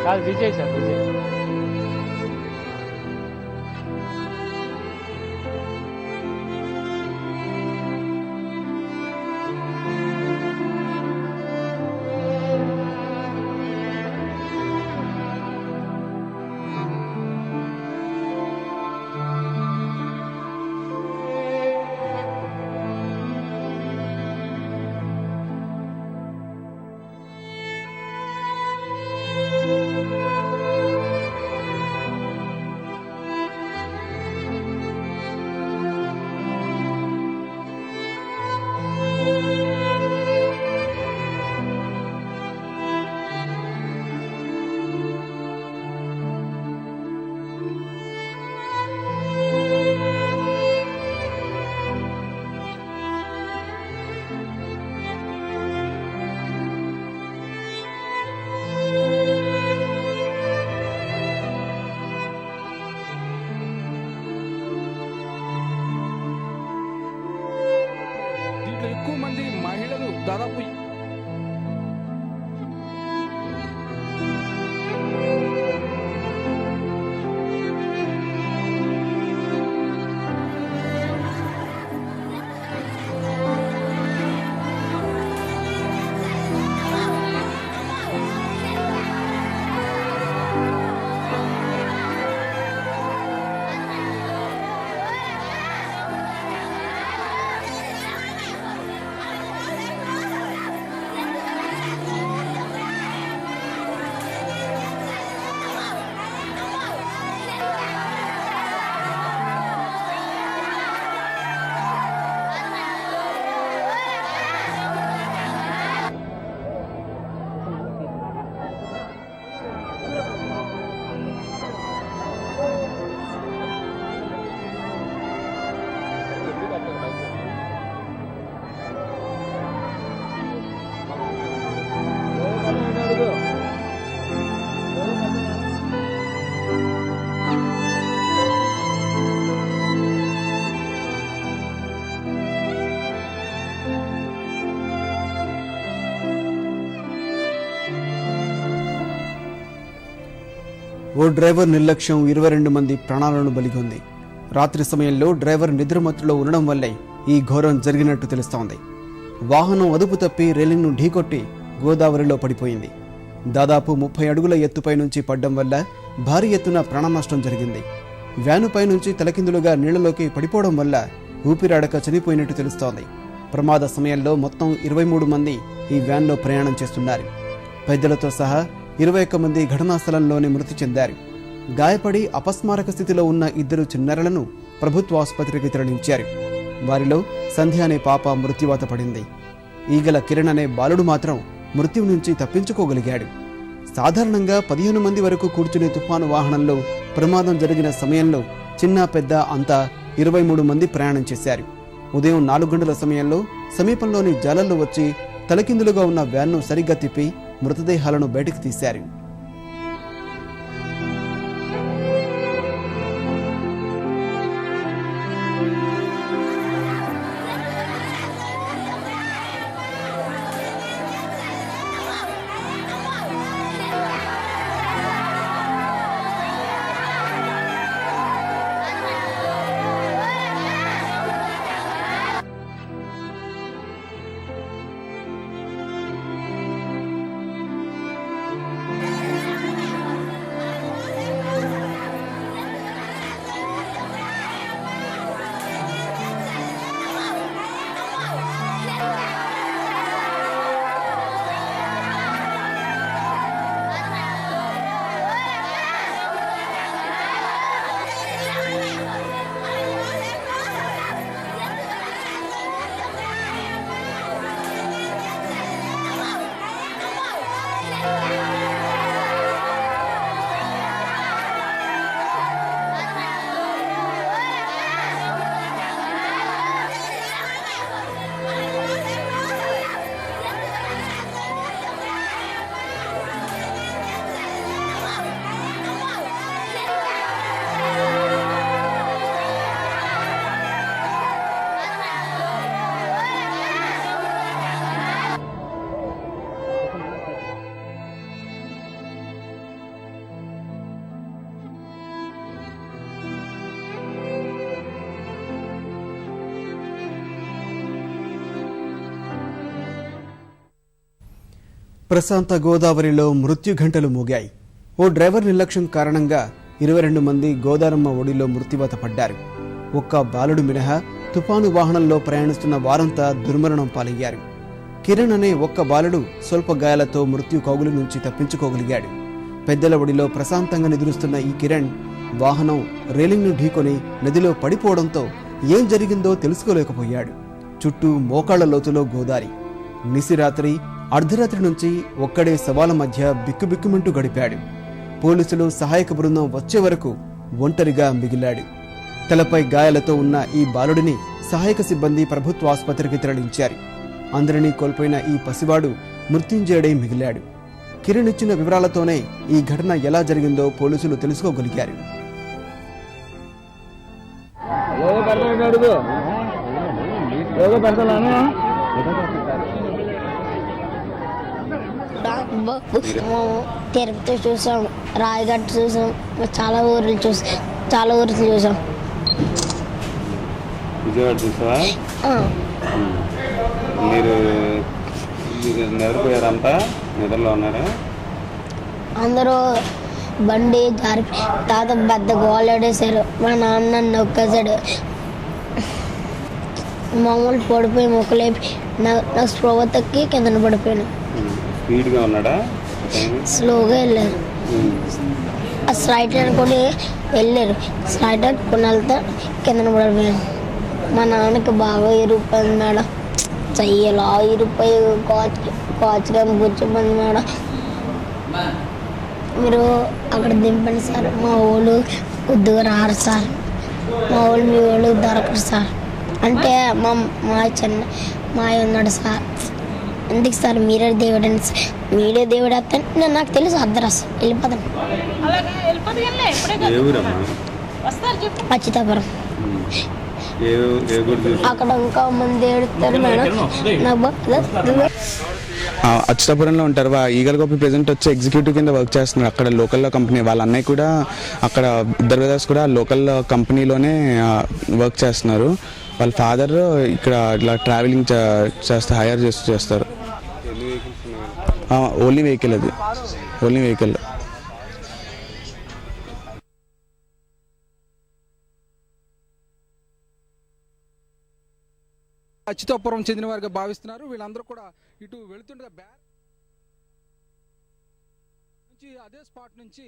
కాదు విజయ్ సార్ విజయ్. ఎక్కువ మంది మహిళలు దాదాపు ఓ డ్రైవర్ నిర్లక్ష్యం 22 మంది ప్రాణాలను బలిగొంది. రాత్రి సమయంలో డ్రైవర్ నిద్రమత్తులో ఉండడం వల్లే ఈ ఘోరం జరిగినట్టు తెలుస్తోంది. వాహనం అదుపు తప్పి రైలింగ్ను ఢీకొట్టి గోదావరిలో పడిపోయింది. దాదాపు 30 అడుగుల ఎత్తుపై నుంచి పడ్డం వల్ల భారీ ఎత్తున ప్రాణనష్టం జరిగింది. వ్యానుపై నుంచి తలకిందులుగా నీళ్లలోకి పడిపోవడం వల్ల ఊపిరాడక చనిపోయినట్టు తెలుస్తోంది. ప్రమాద సమయంలో మొత్తం 23 మంది ఈ వ్యాన్లో ప్రయాణం చేస్తున్నారు. పెద్దలతో సహా 21 మంది ఘటనా స్థలంలోనే మృతి చెందారు. గాయపడి అపస్మారక స్థితిలో ఉన్న 2 చిన్నారులను ప్రభుత్వ ఆసుపత్రికి తరలించారు. వారిలో సంధ్య అనే పాప మృత్యువాత పడింది. ఈగల కిరణ్ అనే బాలుడు మాత్రం మృత్యువు నుంచి తప్పించుకోగలిగాడు. సాధారణంగా 15 మంది వరకు కూర్చునే తుఫాను వాహనంలో ప్రమాదం జరిగిన సమయంలో చిన్న పెద్ద అంతా 23 మంది ప్రయాణం చేశారు. ఉదయం 4 గంటల సమయంలో సమీపంలోని జాలల్లో వచ్చి తలకిందులుగా ఉన్న వ్యాన్ను సరిగ్గా తిప్పి మృతదేహాలను బయటకు తీశారు. ప్రశాంత గోదావరిలో మృత్యు గంటలు మోగాయి. ఓ డ్రైవర్ నిర్లక్ష్యం కారణంగా 22 మంది గోదారమ్మ ఒడిలో మృత్యువాత పడ్డారు. ఒక్క బాలుడు మినహా తుఫాను వాహనంలో ప్రయాణిస్తున్న వారంతా దుర్మరణం పాలయ్యారు. కిరణ్ అనే ఒక్క బాలుడు స్వల్ప గాయాలతో మృత్యు కౌగులి నుంచి తప్పించుకోగలిగాడు. పెద్దల ఒడిలో ప్రశాంతంగా నిద్రిస్తున్న ఈ కిరణ్ వాహనం రైలింగ్ను ఢీకొని నదిలో పడిపోవడంతో ఏం జరిగిందో తెలుసుకోలేకపోయాడు. చుట్టూ మోకాళ్ల లోతులో గోదారి. నిశిరాత్రి అర్ధరాత్రి నుంచి ఒక్కడే శవాల మధ్య బిక్కుబిక్కుమంటూ గడిపాడు. పోలీసులు సహాయక బృందం వచ్చే వరకు ఒంటరిగా మిగిలాడు. తలపై గాయాలతో ఉన్న ఈ బాలుడిని సహాయక సిబ్బంది ప్రభుత్వ ఆసుపత్రికి తరలించారు. అందరినీ కోల్పోయిన ఈ పసివాడు మృత్యుంజయుడై మిగిలాడు. కిరణ్ ఇచ్చిన వివరాలతోనే ఈ ఘటన ఎలా జరిగిందో పోలీసులు తెలుసుకోగలిగారు. తిరుపతి చూసాం, రాయగఢ్ చూసాం, చాలా ఊర్లు చూసాం. విజయవాడ చూసావా? మీరు నిద్రపోయారంతా? నిద్రలో ఉన్నారా? అందరూ బండి జారి తాత పెద్ద గోలడేశారు. మా నాన్న నొక్కేశాడు. మామూలు పడిపోయి మొక్కలేపి నాకు స్ప్రోవ తక్కి కింద పడిపోయాను. స్పీడ్గా ఉన్నాడా? స్లోగా వెళ్ళారు. స్ట్రైట్ అనుకుని వెళ్ళారు. స్ట్రైట్ అనుకుని వెళ్తే కింద పడిపోయాను. మా నాన్నకి బాగా ఇరుక్కుపోయింది మేడం. చెయ్యలా ఇరుక్కుపోయి కాచుగా కూర్చోమంది మేడం. మీరు అక్కడ దింపండి సార్, మా వాళ్ళు కొద్దిగా రారు సార్, మా వాళ్ళు మీ వాళ్ళు దొరకరు సార్ అంటే మా ఉన్నాడు సార్. ఎందుకు సార్ మీరే దేవుడు అని, మీరే దేవుడు అంటే నాకు తెలుసు అద్దరస్ వెళ్ళిపోతాను. పచ్చితాపురం. అక్కడ ఇంకా మంది ఏడుస్తారు మేడం. అచ్యుతాపురంలో ఉంటారు. ఈగలగోపి ప్రెజెంట్ వచ్చి ఎగ్జిక్యూటివ్ కింద వర్క్ చేస్తున్నారు అక్కడ లోకల్లో కంపెనీ. వాళ్ళ అన్నయ్య కూడా అక్కడ, ఇద్దరు బ్రదర్స్ కూడా లోకల్ కంపెనీలోనే వర్క్ చేస్తున్నారు. వాళ్ళ ఫాదర్ ఇక్కడ ఇట్లా ట్రావెలింగ్ చేస్తారు, హైర్ చేస్తారు. ఓన్లీ వెహికల్ అది, ఓన్లీ వెహికల్. అచ్యుతాపురం చెందిన వారిగా భావిస్తున్నారు. వీళ్ళందరూ కూడా ఇటు వెళుతుండగా నుంచి అదే స్పాట్ నుంచి